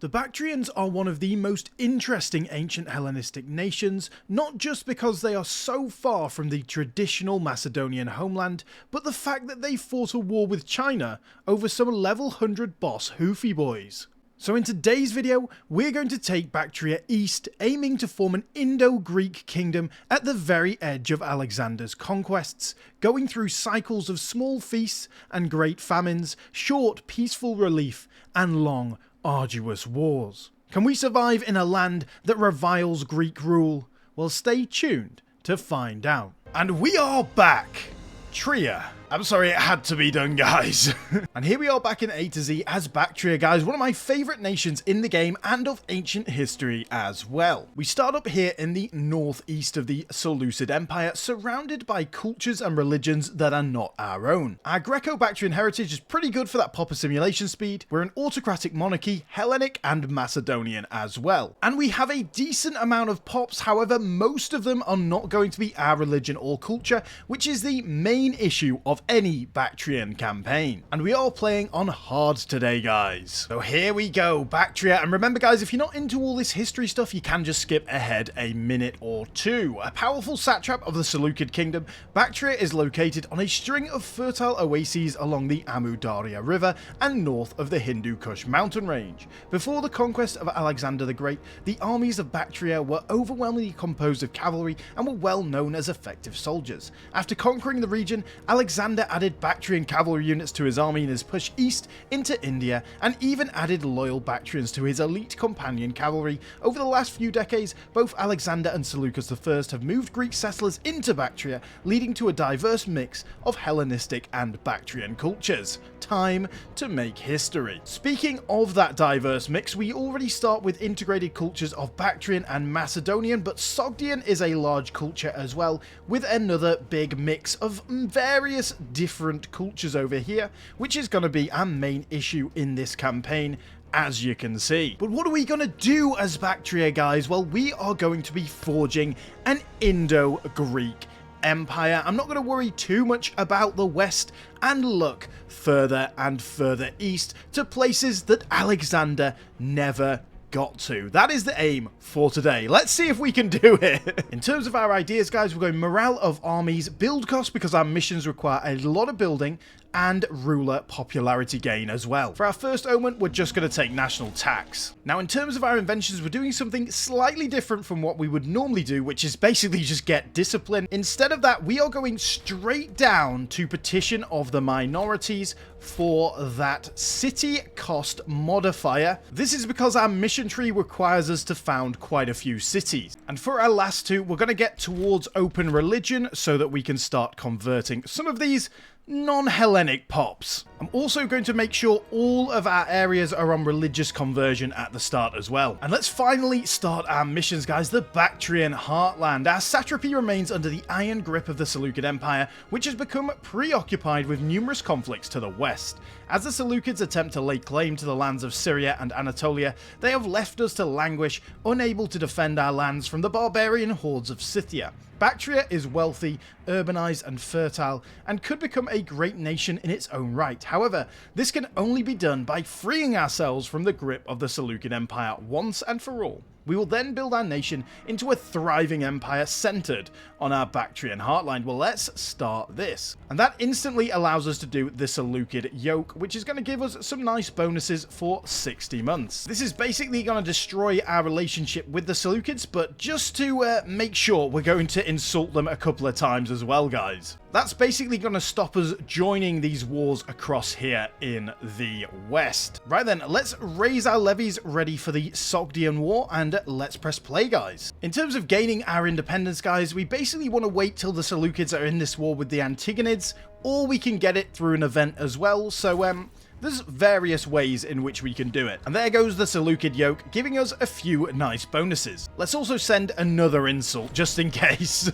The Bactrians are one of the most interesting ancient Hellenistic nations, not just because they are so far from the traditional Macedonian homeland, but the fact that they fought a war with China over some level 100 boss Hoofy boys. So in today's video, we're going to take Bactria east, aiming to form an Indo-Greek kingdom at the very edge of Alexander's conquests, going through cycles of small feasts and great famines, short peaceful relief, and long arduous wars. Can we survive in a land that reviles Greek rule? Well, stay tuned to find out. And we are back! Tria. I'm sorry, it had to be done, guys. And here we are back in A to Z as Bactria, guys, one of my favourite nations in the game and of ancient history as well. We start up here in the northeast of the Seleucid Empire, surrounded by cultures and religions that are not our own. Our Greco-Bactrian heritage is pretty good for that popper simulation speed. We're an autocratic monarchy, Hellenic and Macedonian as well. And we have a decent amount of pops, however, most of them are not going to be our religion or culture, which is the main issue of any Bactrian campaign. And we are playing on hard today, guys. So here we go, Bactria. And remember, guys, if you're not into all this history stuff, you can just skip ahead a minute or two. A powerful satrap of the Seleucid kingdom, Bactria is located on a string of fertile oases along the Amu Darya River and north of the Hindu Kush mountain range. Before the conquest of Alexander the Great, the armies of Bactria were overwhelmingly composed of cavalry and were well known as effective soldiers. After conquering the region, Alexander added Bactrian cavalry units to his army in his push east into India, and even added loyal Bactrians to his elite companion cavalry. Over the last few decades, both Alexander and Seleucus I have moved Greek settlers into Bactria, leading to a diverse mix of Hellenistic and Bactrian cultures. Time to make history. Speaking of that diverse mix, we already start with integrated cultures of Bactrian and Macedonian, but Sogdian is a large culture as well, with another big mix of various different cultures over here, which is going to be our main issue in this campaign, as you can see. But what are we going to do as Bactria, guys? Well, we are going to be forging an Indo-Greek Empire. I'm not going to worry too much about the west and look further and further east to places that Alexander never got to. That is the aim for today. Let's see if we can do it. In terms of our ideas, guys, we're going morale of armies, build cost because our missions require a lot of building, and ruler popularity gain as well. For our first omen, we're just going to take national tax. Now, in terms of our inventions, we're doing something slightly different from what we would normally do, which is basically just get discipline. Instead of that, we are going straight down to petition of the minorities for that city cost modifier. This is because our mission tree requires us to found quite a few cities. And for our last two, we're going to get towards open religion so that we can start converting some of these non-Hellenic pops. I'm also going to make sure all of our areas are on religious conversion at the start as well. And let's finally start our missions, guys. The Bactrian Heartland. Our satrapy remains under the iron grip of the Seleucid Empire, which has become preoccupied with numerous conflicts to the west. As the Seleucids attempt to lay claim to the lands of Syria and Anatolia, they have left us to languish, unable to defend our lands from the barbarian hordes of Scythia. Bactria is wealthy, urbanized and fertile, and could become a great nation in its own right. However, this can only be done by freeing ourselves from the grip of the Seleucid Empire once and for all. We will then build our nation into a thriving empire centered on our Bactrian heartland. Well, let's start this. And that instantly allows us to do the Seleucid yoke, which is going to give us some nice bonuses for 60 months. This is basically going to destroy our relationship with the Seleucids, but just to make sure, we're going to insult them a couple of times as well, guys. That's basically going to stop us joining these wars across here in the west. Right then, let's raise our levies ready for the Sogdian War, and let's press play, guys. In terms of gaining our independence, guys, we basically want to wait till the Seleucids are in this war with the Antigonids, or we can get it through an event as well. So, there's various ways in which we can do it. And there goes the Seleucid yoke, giving us a few nice bonuses. Let's also send another insult, just in case.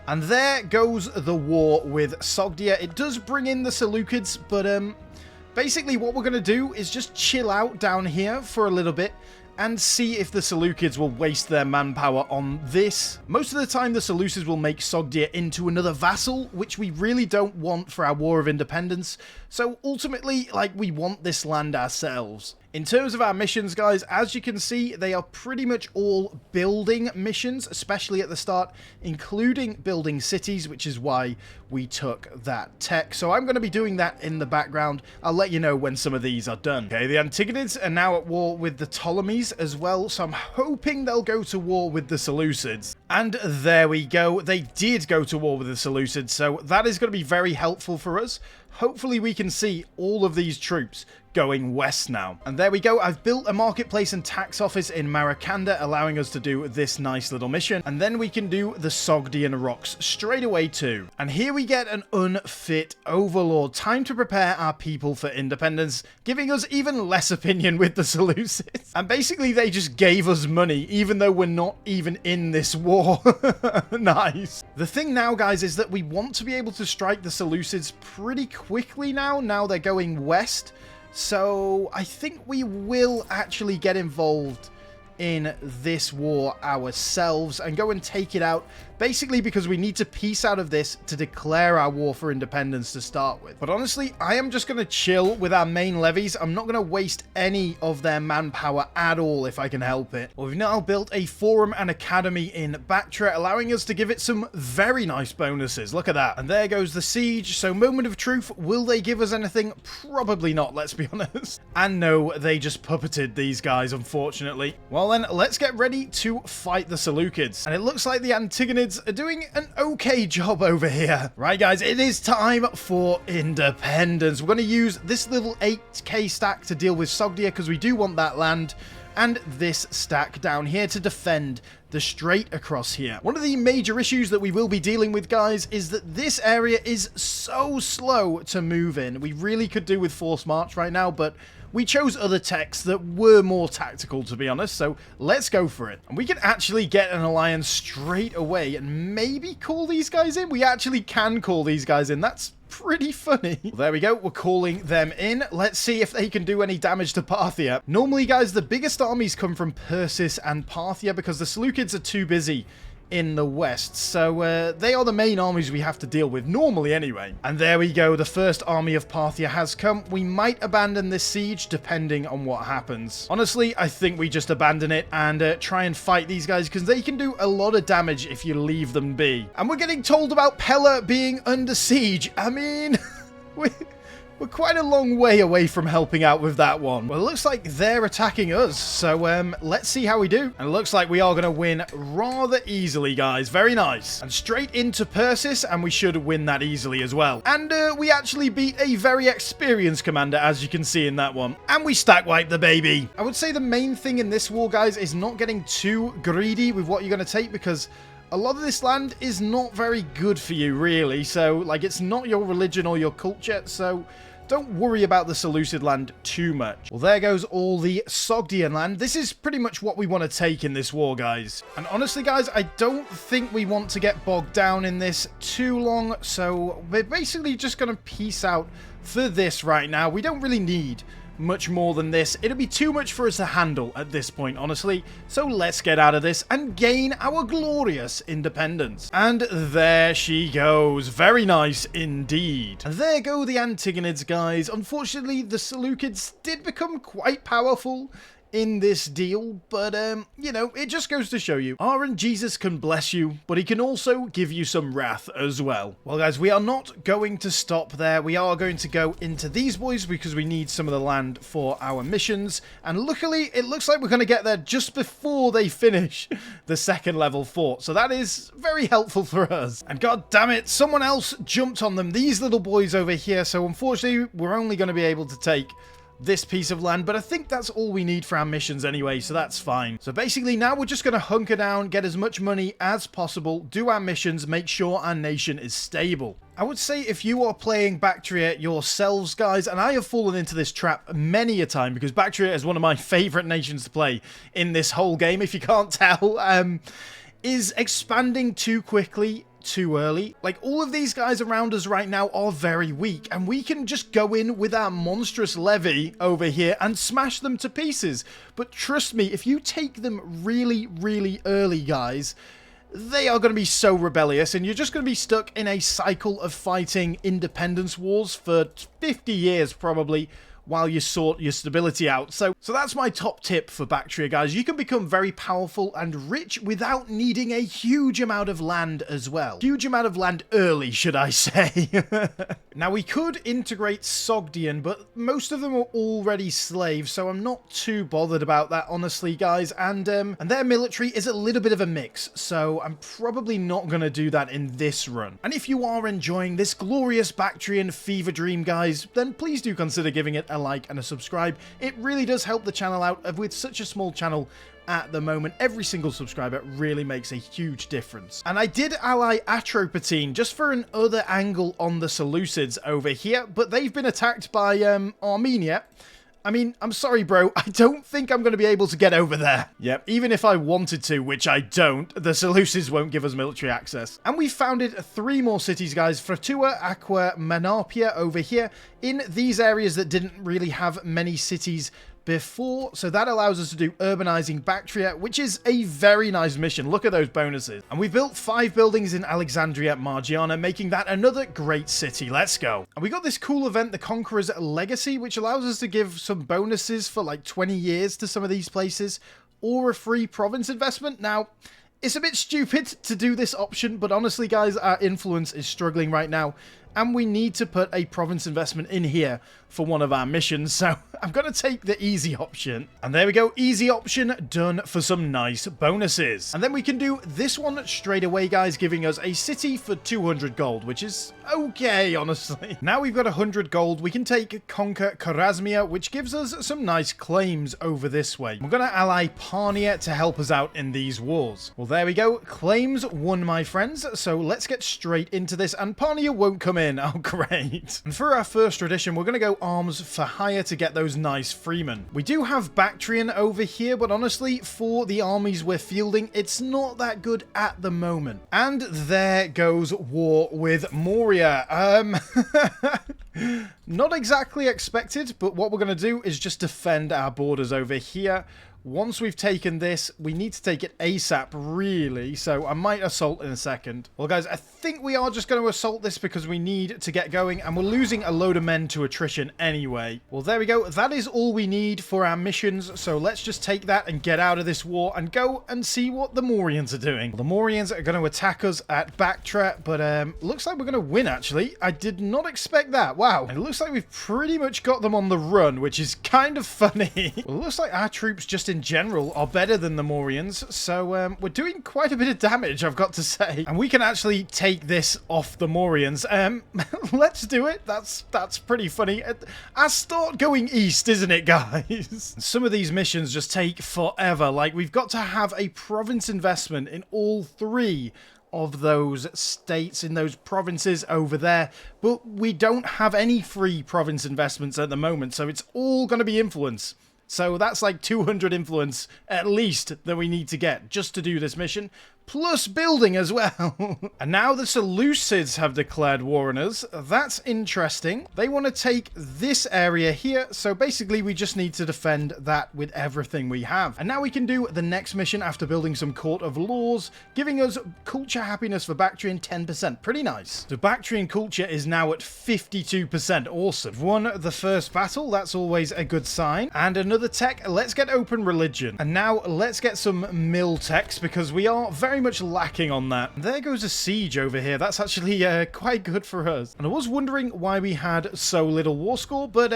And there goes the war with Sogdia. It does bring in the Seleucids, but basically what we're going to do is just chill out down here for a little bit and see if the Seleucids will waste their manpower on this. Most of the time, the Seleucids will make Sogdia into another vassal, which we really don't want for our War of Independence. So ultimately, like, we want this land ourselves. In terms of our missions, guys, as you can see, they are pretty much all building missions, especially at the start, including building cities, which is why we took that tech. So I'm going to be doing that in the background. I'll let you know when some of these are done. Okay, the Antigonids are now at war with the Ptolemies as well, so I'm hoping they'll go to war with the Seleucids. And there we go. They did go to war with the Seleucids, so that is going to be very helpful for us. Hopefully we can see all of these troops going west now. And there we go. I've built a marketplace and tax office in Maracanda, allowing us to do this nice little mission. And then we can do the Sogdian rocks straight away too. And here we get an unfit overlord. Time to prepare our people for independence, giving us even less opinion with the Seleucids. And basically they just gave us money, even though we're not even in this war. Nice. The thing now, guys, is that we want to be able to strike the Seleucids pretty quickly now. Now they're going west. So I think we will actually get involved in this war ourselves and go and take it out, basically because we need to piece out of this to declare our war for independence to start with. But honestly, I am just going to chill with our main levies. I'm not going to waste any of their manpower at all if I can help it. Well, we've now built a forum and academy in Bactria, allowing us to give it some very nice bonuses. Look at that. And there goes the siege. So moment of truth, will they give us anything? Probably not, let's be honest. And no, they just puppeted these guys, unfortunately. Well then, let's get ready to fight the Seleucids. And it looks like the Antigonids are doing an okay job over here. Right, guys, it is time for independence. We're going to use this little 8k stack to deal with Sogdia because we do want that land, and this stack down here to defend the strait across here. One of the major issues that we will be dealing with, guys, is that this area is so slow to move in. We really could do with forced march right now, but we chose other techs that were more tactical, to be honest, so let's go for it. And we can actually get an alliance straight away and maybe call these guys in. We actually can call these guys in. That's pretty funny. Well, there we go. We're calling them in. Let's see if they can do any damage to Parthia. Normally, guys, the biggest armies come from Persis and Parthia because the Seleucids are too busy in the west, so they are the main armies we have to deal with normally anyway. And there we go, the first army of Parthia has come. We might abandon this siege depending on what happens. Honestly, I think we just abandon it and try and fight these guys because they can do a lot of damage if you leave them be. And we're getting told about Pella being under siege. I mean, we're quite a long way away from helping out with that one. Well, it looks like they're attacking us, so let's see how we do. And it looks like we are going to win rather easily, guys. Very nice. And straight into Persis, and we should win that easily as well. And we actually beat a very experienced commander, as you can see in that one. And we stack wipe the baby. I would say the main thing in this war, guys, is not getting too greedy with what you're going to take, because a lot of this land is not very good for you, really. So, like, it's not your religion or your culture, so don't worry about the Seleucid land too much. Well, there goes all the Sogdian land. This is pretty much what we want to take in this war, guys. And honestly, guys, I don't think we want to get bogged down in this too long. So we're basically just going to peace out for this right now. We don't really need much more than this. It'll be too much for us to handle at this point, honestly. So let's get out of this and gain our glorious independence. And there she goes. Very nice indeed. And there go the Antigonids, guys. Unfortunately, the Seleucids did become quite powerful in this deal, but you know, it just goes to show you, Jesus can bless you, but he can also give you some wrath as well. Well, guys, we are not going to stop there. We are going to go into these boys because we need some of the land for our missions, and luckily it looks like we're going to get there just before they finish the second level fort, so that is very helpful for us. And god damn it, someone else jumped on them, these little boys over here, so unfortunately we're only going to be able to take this piece of land, but I think that's all we need for our missions anyway, so that's fine. So basically now we're just going to hunker down, get as much money as possible, do our missions, make sure our nation is stable. I would say if you are playing Bactria yourselves, guys, and I have fallen into this trap many a time because Bactria is one of my favorite nations to play in this whole game, if you can't tell, is expanding too quickly, too early. Like, all of these guys around us right now are very weak, and we can just go in with our monstrous levy over here and smash them to pieces. But trust me, if you take them really, really early, guys, they are going to be so rebellious, and you're just going to be stuck in a cycle of fighting independence wars for 50 years probably, while you sort your stability out. So that's my top tip for Bactria, guys. You can become very powerful and rich without needing a huge amount of land as well. Huge amount of land early, should I say. Now, we could integrate Sogdian, but most of them are already slaves, so I'm not too bothered about that, honestly, guys. And their military is a little bit of a mix, so I'm probably not going to do that in this run. And if you are enjoying this glorious Bactrian fever dream, guys, then please do consider giving it a like and a subscribe. It really does help the channel out. With such a small channel at the moment, every single subscriber really makes a huge difference. And I did ally Atropatene just for an other angle on the Seleucids over here, but they've been attacked by Armenia. I mean, I'm sorry, bro. I don't think I'm going to be able to get over there. Yep, even if I wanted to, which I don't, the Seleucids won't give us military access. And we founded 3 more cities, guys. Fratua, Aqua, Menapia over here in these areas that didn't really have many cities before, so that allows us to do urbanizing Bactria, which is a very nice mission. Look at those bonuses. And we built 5 buildings in Alexandria Margiana, making that another great city. Let's go. And we got this cool event, the Conqueror's Legacy, which allows us to give some bonuses for like 20 years to some of these places, or a free province investment. Now, it's a bit stupid to do this option, but honestly, guys, our influence is struggling right now, and we need to put a province investment in here for one of our missions, so I'm going to take the easy option. And there we go, easy option done for some nice bonuses. And then we can do this one straight away, guys, giving us a city for 200 gold, which is okay, honestly. Now we've got 100 gold, we can take Conquer Chorasmia, which gives us some nice claims over this way. We're going to ally Parnia to help us out in these wars. Well, there we go, claims won, my friends, so let's get straight into this, and Parnia won't come in. Oh, great. And for our first tradition, we're going to go arms for hire to get those nice freemen. We do have Bactrian over here, but honestly, for the armies we're fielding, it's not that good at the moment. And there goes war with Moria. Not exactly expected, but what we're going to do is just defend our borders over here. Once we've taken this, we need to take it ASAP, really, so I might assault in a second. Well, guys, I think we are just going to assault this because we need to get going, and we're losing a load of men to attrition anyway. Well, there we go. That is all we need for our missions, so let's just take that and get out of this war and go and see what the Morians are doing. Well, the Morians are going to attack us at Bactria, but looks like we're going to win, actually. I did not expect that. Wow. It looks like we've pretty much got them on the run, which is kind of funny. Well, it looks like our troops just in general are better than the Morians, so we're doing quite a bit of damage, I've got to say, and we can actually take this off the Morians. Let's do it. That's pretty funny. I start going east, isn't it, guys? Some of these missions just take forever. Like, we've got to have a province investment in all 3 of those states, in those provinces over there, but we don't have any free province investments at the moment, so it's all going to be influence. So that's like 200 influence at least that we need to get just to do this mission, plus building as well. And now the Seleucids have declared war on us. That's interesting. They want to take this area here, so basically we just need to defend that with everything we have. And now we can do the next mission after building some Court of Laws, giving us culture happiness for Bactrian 10%. Pretty nice. So Bactrian culture is now at 52%. Awesome. We've won the first battle. That's always a good sign. And another tech. Let's get open religion. And now let's get some mill techs, because we are very much lacking on that. There goes a siege over here. That's actually quite good for us. And I was wondering why we had so little war score, but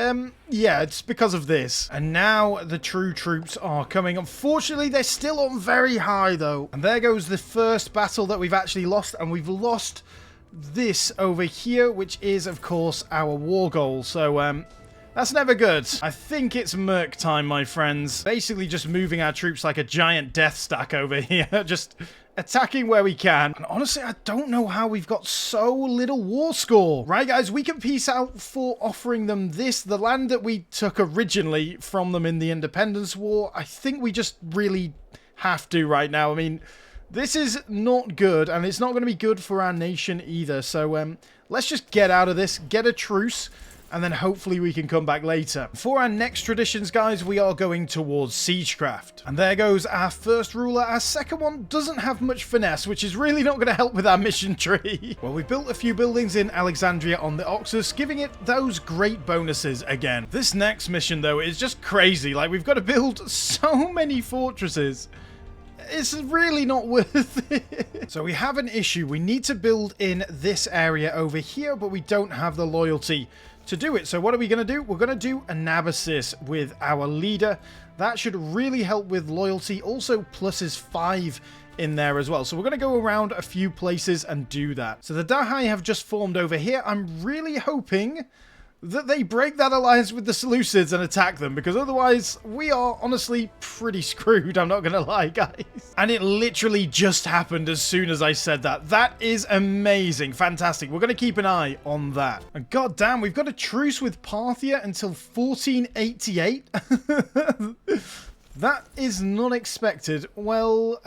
yeah, it's because of this. And now the true troops are coming. Unfortunately, they're still on very high though. And there goes the first battle that we've actually lost, and we've lost this over here, which is of course our war goal. So that's never good. I think it's Merc time, my friends. Basically just moving our troops like a giant death stack over here. Just attacking where we can. And honestly, I don't know how we've got so little war score. Right, guys, we can peace out for offering them this, the land that we took originally from them in the Independence War. I think we just really have to right now. I mean, this is not good, and it's not going to be good for our nation either. So let's just get out of this, get a truce. and then hopefully we can come back later. For our next traditions, guys, we are going towards siegecraft. And there goes our first ruler. Our second one doesn't have much finesse, which is really not going to help with our mission tree. Well, we've built a few buildings in Alexandria on the Oxus, giving it those great bonuses again. This next mission, though, is just crazy. Like, we've got to build so many fortresses. It's really not worth it. So we have an issue. We need to build in this area over here, but we don't have the loyalty to do it. So what are we going to do? We're going to do Anabasis with our leader. That should really help with loyalty. Also, pluses 5 in there as well. So we're going to go around a few places and do that. So the Dahai have just formed over here. I'm really hoping that they break that alliance with the Seleucids and attack them, because otherwise we are honestly pretty screwed, I'm not gonna lie, guys. And it literally just happened as soon as I said that. That is amazing. Fantastic. We're gonna keep an eye on that. And goddamn, we've got a truce with Parthia until 1488. That is not expected. Well,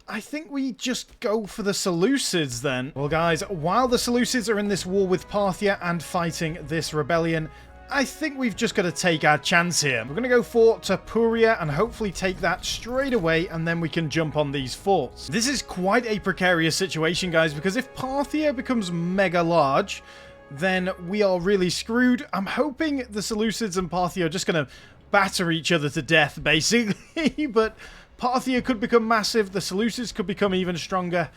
I think we just go for the Seleucids then. Well, guys, while the Seleucids are in this war with Parthia and fighting this rebellion, I think we've just got to take our chance here. We're going to go for Tapuria and hopefully take that straight away, and then we can jump on these forts. This is quite a precarious situation, guys, because if Parthia becomes mega large, then we are really screwed. I'm hoping the Seleucids and Parthia are just going to batter each other to death, basically, but Parthia could become massive, the Seleucids could become even stronger.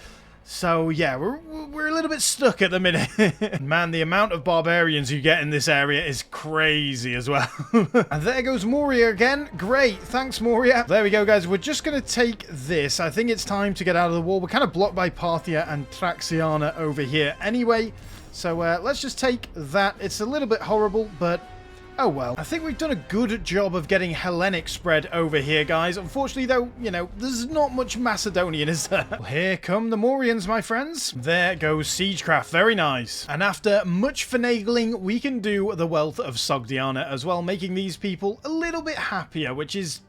So yeah, we're a little bit stuck at the minute. Man, the amount of barbarians you get in this area is crazy as well. And there goes Moria again. Great, thanks Moria. There we go, guys. We're just going to take this. I think it's time to get out of the war. We're kind of blocked by Parthia and Traxiana over here anyway. So let's just take that. It's a little bit horrible, but oh well. I think we've done a good job of getting Hellenic spread over here, guys. Unfortunately, though, you know, there's not much Macedonian, is there? Well, here come the Maurians, my friends. There goes Siegecraft. Very nice. And after much finagling, we can do the wealth of Sogdiana as well, making these people a little bit happier, which is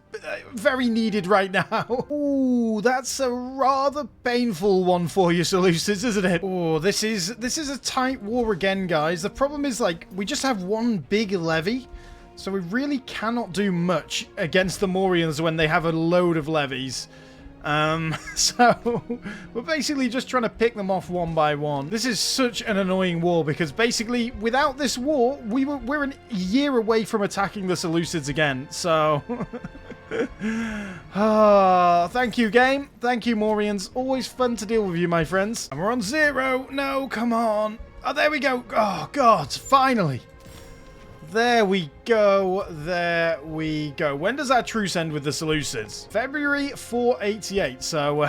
very needed right now. Ooh, that's a rather painful one for you, Seleucids, isn't it? Oh, this is a tight war again, guys. The problem is, like, we just have one big levy, so we really cannot do much against the Maurians when they have a load of levies. So we're basically just trying to pick them off one by one. This is such an annoying war because basically without this war we're a year away from attacking the Seleucids again. So thank you, game. Thank you, Maurians. Always fun to deal with you, my friends. And we're on 0. No, come on. Oh, there we go. Oh god, finally. There we go. There we go. When does our truce end with the Seleucids? February 488. So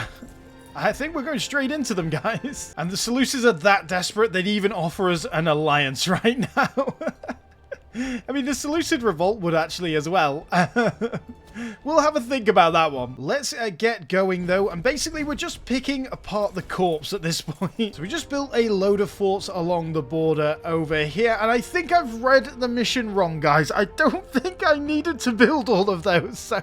I think we're going straight into them, guys. And the Seleucids are that desperate they'd even offer us an alliance right now. I mean, the Seleucid revolt would actually as well. We'll have a think about that one. Let's get going, though. And basically, we're just picking apart the corpse at this point. So we just built a load of forts along the border over here. And I think I've read the mission wrong, guys. I don't think I needed to build all of those. So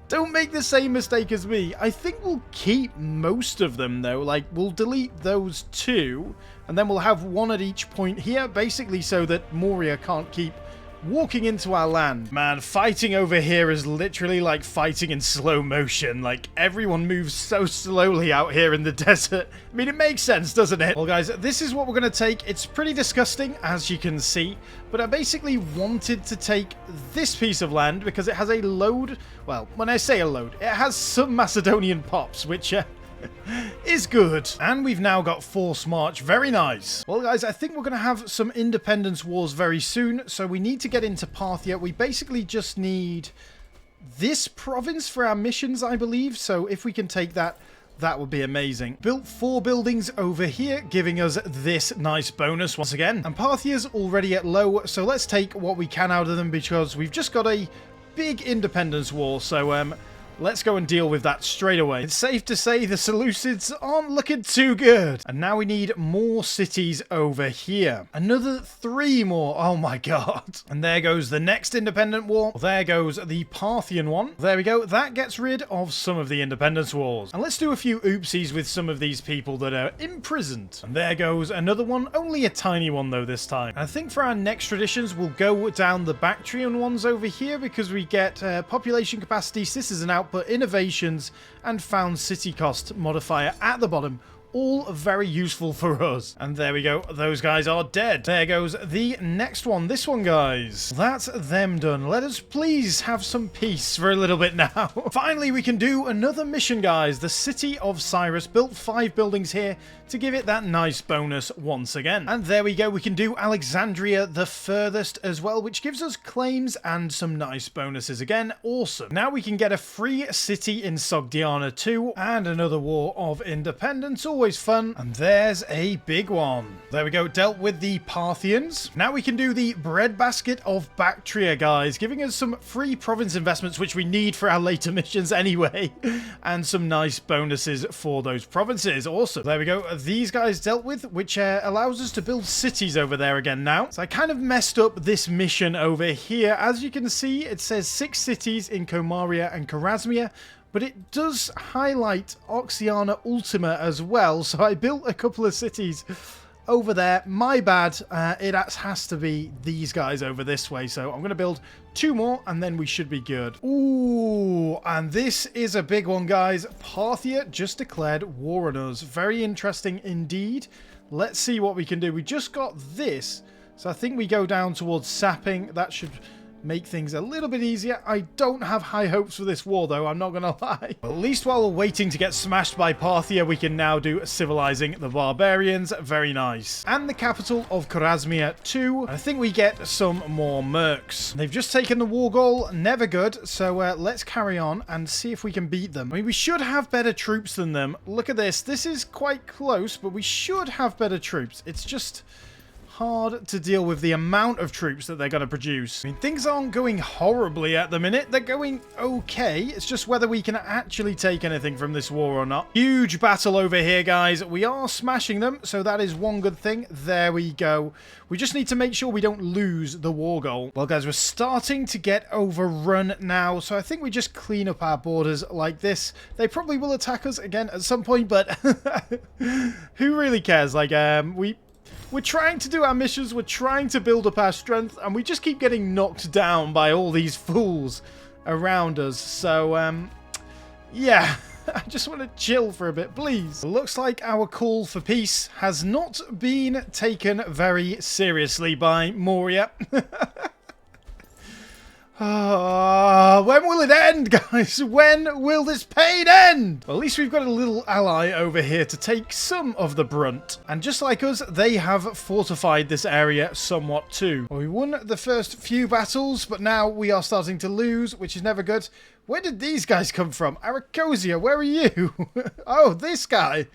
don't make the same mistake as me. I think we'll keep most of them, though. Like, we'll delete those 2. And then we'll have 1 at each point here, basically so that Moria can't keep walking into our land. Man, fighting over here is literally like fighting in slow motion. Like, everyone moves so slowly out here in the desert. I mean, it makes sense, doesn't it? Well, guys, this is what we're going to take. It's pretty disgusting, as you can see. But I basically wanted to take this piece of land because it has a load. Well, when I say a load, it has some Macedonian pops, which is good. And we've now got force march. Very nice. Well, guys, I think we're going to have some independence wars very soon, so we need to get into Parthia. We basically just need this province for our missions, I believe. So if we can take that, that would be amazing. Built 4 buildings over here, giving us this nice bonus once again. And Parthia's already at low, so let's take what we can out of them because we've just got a big independence war. So let's go and deal with that straight away. It's safe to say the Seleucids aren't looking too good. And now we need more cities over here. Another 3 more. Oh my god. And there goes the next independent war. There goes the Parthian one. There we go. That gets rid of some of the independence wars. And let's do a few oopsies with some of these people that are imprisoned. And there goes another one. Only a tiny one though this time. And I think for our next traditions, we'll go down the Bactrian ones over here because we get population capacity, citizen output, innovations, and found city cost modifier at the bottom. All very useful for us. And there we go. Those guys are dead. There goes the next one. This one, guys. That's them done. Let us please have some peace for a little bit now. Finally, we can do another mission, guys. The City of Cyrus built 5 buildings here to give it that nice bonus once again. And there we go. We can do Alexandria the furthest as well, which gives us claims and some nice bonuses again. Awesome. Now we can get a free city in Sogdiana too, and another war of independence. Always fun. And there's a big one. There we go. Dealt with the Parthians. Now we can do the breadbasket of Bactria, guys, giving us some free province investments, which we need for our later missions anyway, and some nice bonuses for those provinces. Awesome. There we go. These guys dealt with, which allows us to build cities over there again now. So I kind of messed up this mission over here. As you can see, it says 6 cities in Comaria and Chorasmia, but it does highlight Oxiana Ultima as well. So I built a couple of cities over there. My bad. It has to be these guys over this way. So I'm going to build 2 more and then we should be good. Ooh, and this is a big one, guys. Parthia just declared war on us. Very interesting indeed. Let's see what we can do. We just got this. So I think we go down towards sapping. That should make things a little bit easier. I don't have high hopes for this war, though. I'm not going to lie. But at least while we're waiting to get smashed by Parthia, we can now do civilizing the barbarians. Very nice. And the capital of Chorasmia too. I think we get some more mercs. They've just taken the war goal. Never good. So let's carry on and see if we can beat them. I mean, we should have better troops than them. Look at this. This is quite close, but we should have better troops. It's just hard to deal with the amount of troops that they're going to produce. I mean, things aren't going horribly at the minute. They're going okay. It's just whether we can actually take anything from this war or not. Huge battle over here, guys. We are smashing them, so that is one good thing. There we go. We just need to make sure we don't lose the war goal. Well, guys, we're starting to get overrun now, so I think we just clean up our borders like this. They probably will attack us again at some point, but who really cares? Like, we're trying to do our missions, we're trying to build up our strength, and we just keep getting knocked down by all these fools around us. So, yeah, I just want to chill for a bit, please. Looks like our call for peace has not been taken very seriously by Moria. When will it end, guys? When will this pain end? Well, at least we've got a little ally over here to take some of the brunt. And just like us, they have fortified this area somewhat too. Well, we won the first few battles, but now we are starting to lose, which is never good. Where did these guys come from? Arachosia, where are you? Oh, this guy.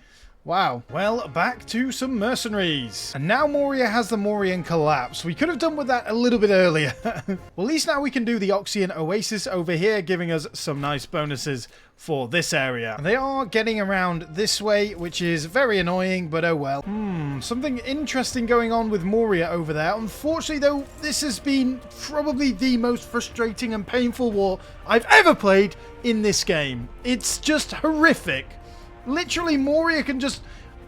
Wow. Well, back to some mercenaries. And now Moria has the Maurian collapse. We could have done with that a little bit earlier. Well, at least now we can do the Oxian Oasis over here, giving us some nice bonuses for this area. And they are getting around this way, which is very annoying, but oh well. Something interesting going on with Moria over there. Unfortunately, though, this has been probably the most frustrating and painful war I've ever played in this game. It's just horrific. Literally, Moria can just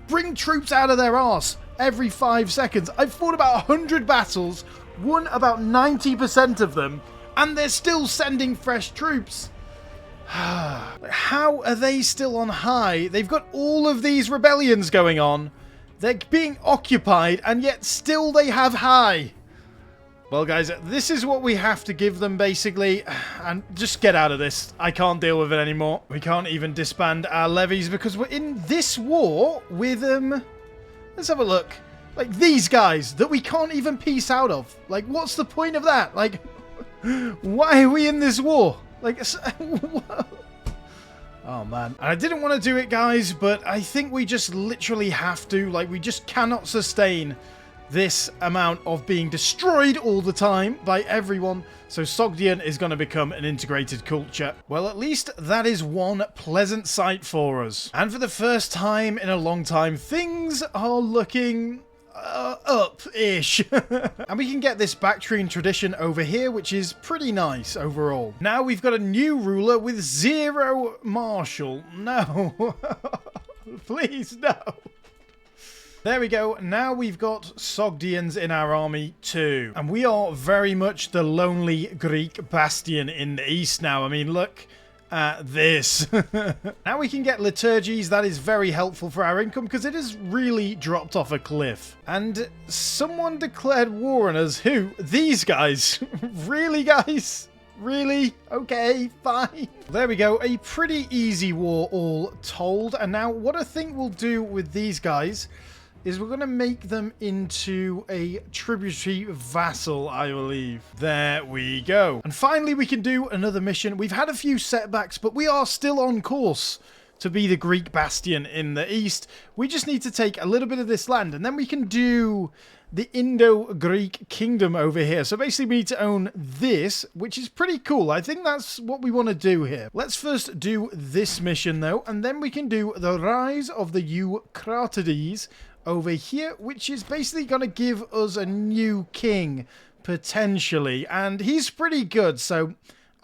bring troops out of their arse every 5 seconds. I've fought about 100 battles, won about 90% of them, and they're still sending fresh troops. How are they still on high? They've got all of these rebellions going on. They're being occupied, and yet still they have high. Well, guys, this is what we have to give them, basically. And just get out of this. I can't deal with it anymore. We can't even disband our levies because we're in this war with, let's have a look. Like, these guys that we can't even peace out of. Like, what's the point of that? Like, why are we in this war? Like, oh, man. I didn't want to do it, guys, but I think we just literally have to. Like, we just cannot sustain this amount of being destroyed all the time by everyone. So Sogdian is going to become an integrated culture. Well, at least that is one pleasant sight for us. And for the first time in a long time, things are looking up-ish. And we can get this Bactrian tradition over here, which is pretty nice overall. Now we've got a new ruler with 0 martial. No. Please, no. There we go. Now we've got Sogdians in our army too. And we are very much the lonely Greek bastion in the east now. I mean, look at this. Now we can get liturgies. That is very helpful for our income because it has really dropped off a cliff. And someone declared war on us. Who? These guys. Really, guys? Really? Okay, fine. There we go. A pretty easy war all told. And now what I think we'll do with these guys is we're going to make them into a tributary vassal, I believe. There we go. And finally, we can do another mission. We've had a few setbacks, but we are still on course to be the Greek bastion in the east. We just need to take a little bit of this land, and then we can do the Indo-Greek kingdom over here. So basically, we need to own this, which is pretty cool. I think that's what we want to do here. Let's first do this mission, though, and then we can do the rise of the Eucratides over here, which is basically going to give us a new king, potentially. And he's pretty good, so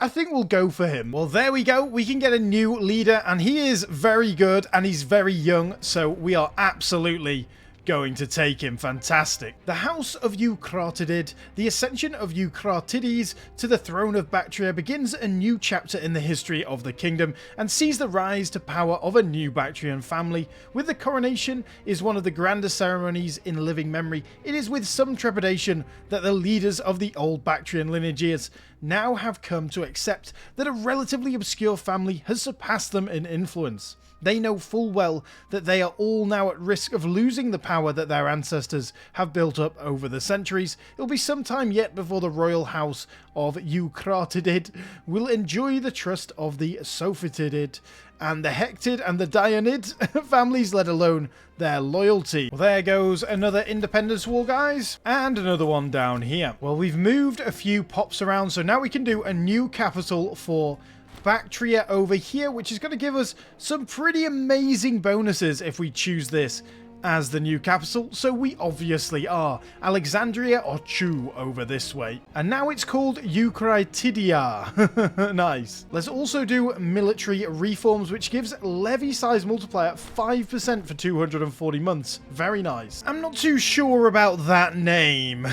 I think we'll go for him. Well, there we go. We can get a new leader, and he is very good, and he's very young, so we are absolutely going to take him. Fantastic. The House of Eucratidid, the ascension of Eucratides to the throne of Bactria, begins a new chapter in the history of the kingdom and sees the rise to power of a new Bactrian family. With the coronation is one of the grandest ceremonies in living memory. It is with some trepidation that the leaders of the old Bactrian lineages now have come to accept that a relatively obscure family has surpassed them in influence. They know full well that they are all now at risk of losing the power that their ancestors have built up over the centuries. It'll be some time yet before the royal house of Eucratidid will enjoy the trust of the Sophitidid and the Hectid and the Dionid families, let alone their loyalty. Well, there goes another independence war, guys, and another one down here. Well, we've moved a few pops around, so now we can do a new capital for Bactria over here, which is going to give us some pretty amazing bonuses if we choose this as the new capital. So we obviously are Alexandria or Chu over this way. And now it's called Eucratidia. Nice. Let's also do military reforms, which gives levy size multiplier 5% for 240 months. Very nice. I'm not too sure about that name.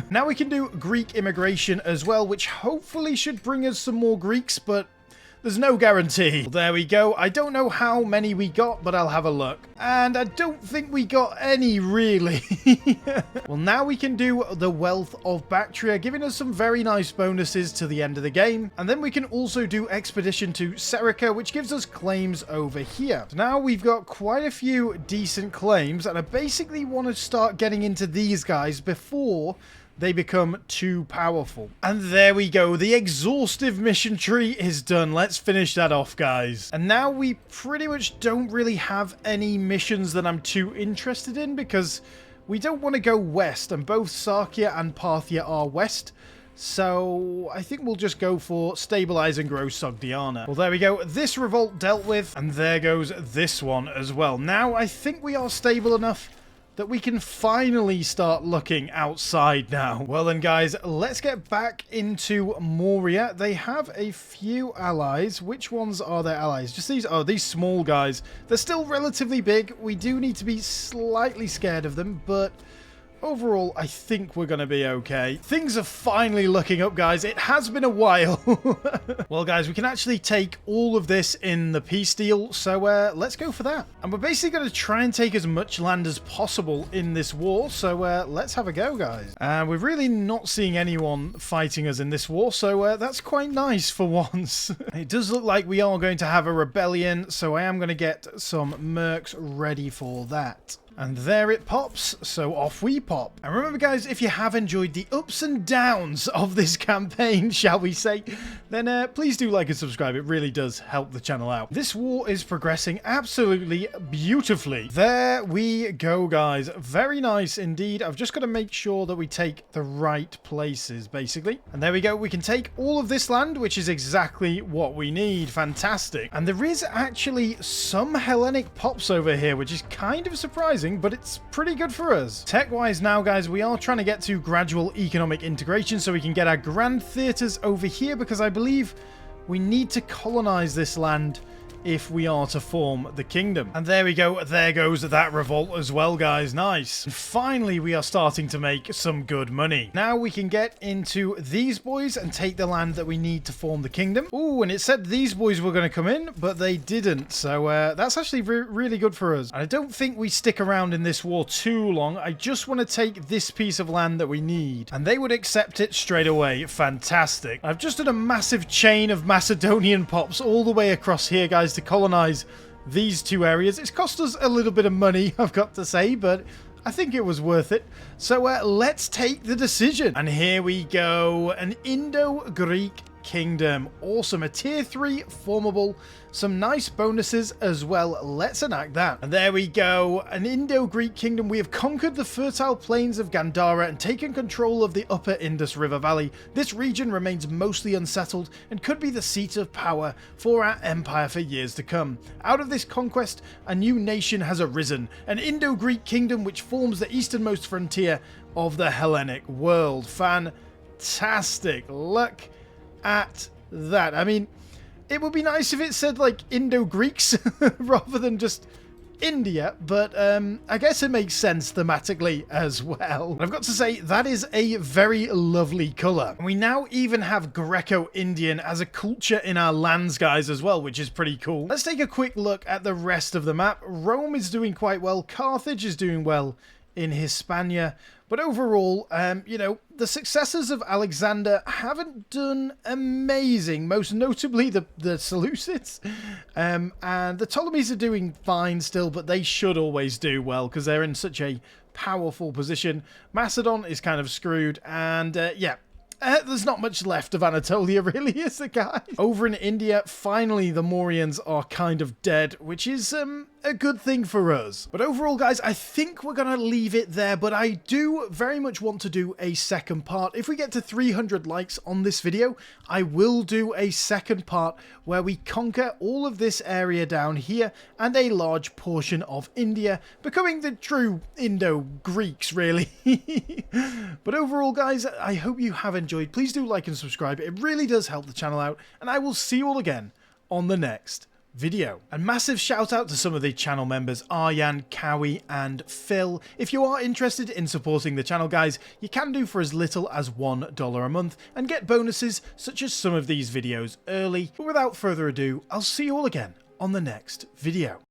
Now we can do Greek immigration as well, which hopefully should bring us some more Greeks, but there's no guarantee. Well, there we go. I don't know how many we got, but I'll have a look. And I don't think we got any, really. Well, now we can do the Wealth of Bactria, giving us some very nice bonuses to the end of the game. And then we can also do Expedition to Serica, which gives us claims over here. So now we've got quite a few decent claims, and I basically want to start getting into these guys before they become too powerful. And there we go. The exhaustive mission tree is done. Let's finish that off, guys. And now we pretty much don't really have any missions that I'm too interested in because we don't want to go west, and both Sarkia and Parthia are west. So I think we'll just go for stabilize and grow Sogdiana. Well, there we go. This revolt dealt with, and there goes this one as well. Now I think we are stable enough that we can finally start looking outside now. Well then, guys, let's get back into Moria. They have a few allies. Which ones are their allies? Just these? Oh, these small guys. They're still relatively big. We do need to be slightly scared of them, but overall, I think we're going to be okay. Things are finally looking up, guys. It has been a while. Well, guys, we can actually take all of this in the peace deal, so let's go for that. And we're basically going to try and take as much land as possible in this war, so let's have a go, guys. We're really not seeing anyone fighting us in this war, so that's quite nice for once. It does look like we are going to have a rebellion, so I am going to get some mercs ready for that. And there it pops, so off we pop. And remember guys, if you have enjoyed the ups and downs of this campaign, shall we say, then please do like and subscribe. It really does help the channel out. This war is progressing absolutely beautifully. There we go, guys. Very nice indeed. I've just got to make sure that we take the right places, basically. And there we go. We can take all of this land, which is exactly what we need. Fantastic. And there is actually some Hellenic pops over here, which is kind of surprising, but it's pretty good for us. Tech-wise now, guys, we are trying to get to gradual economic integration so we can get our grand theatres over here, because I believe we need to colonize this land if we are to form the kingdom. And there we go. There goes that revolt as well, guys. Nice. And finally, we are starting to make some good money. Now we can get into these boys and take the land that we need to form the kingdom. Ooh, and it said these boys were going to come in, but they didn't. So that's actually really good for us. And I don't think we stick around in this war too long. I just want to take this piece of land that we need. And they would accept it straight away. Fantastic. I've just done a massive chain of Macedonian pops all the way across here, guys, to colonize these two areas. It's cost us a little bit of money, I've got to say, but I think it was worth it. So let's take the decision. And here we go. An Indo-Greek kingdom. Awesome. A tier 3 formable. Some nice bonuses as well. Let's enact that. And there we go. An Indo-Greek kingdom. We have conquered the fertile plains of Gandhara and taken control of the upper Indus River Valley. This region remains mostly unsettled and could be the seat of power for our empire for years to come. Out of this conquest, a new nation has arisen. An Indo-Greek kingdom which forms the easternmost frontier of the Hellenic world. Fantastic. Look at that. I mean, it would be nice if it said like Indo-Greeks rather than just India, but I guess it makes sense thematically as well. And I've got to say, that is a very lovely colour. And we now even have Greco-Indian as a culture in our lands, guys, as well, which is pretty cool. Let's take a quick look at the rest of the map. Rome is doing quite well. Carthage is doing well in Hispania. But overall, you know, the successors of Alexander haven't done amazing, most notably the Seleucids. And the Ptolemies are doing fine still, but they should always do well because they're in such a powerful position. Macedon is kind of screwed, and yeah. There's not much left of Anatolia, really, is there, guys? Over in India, finally, the Mauryans are kind of dead, which is a good thing for us. But overall, guys, I think we're going to leave it there, but I do very much want to do a second part. If we get to 300 likes on this video, I will do a second part where we conquer all of this area down here and a large portion of India, becoming the true Indo-Greeks, really. But overall, guys, I hope you have enjoyed. Please do like and subscribe. It really does help the channel out, and I will see you all again on the next video. And massive shout out to some of the channel members, Aryan, Cowie and Phil. If you are interested in supporting the channel, guys, you can do for as little as $1 a month and get bonuses such as some of these videos early. But without further ado, I'll see you all again on the next video.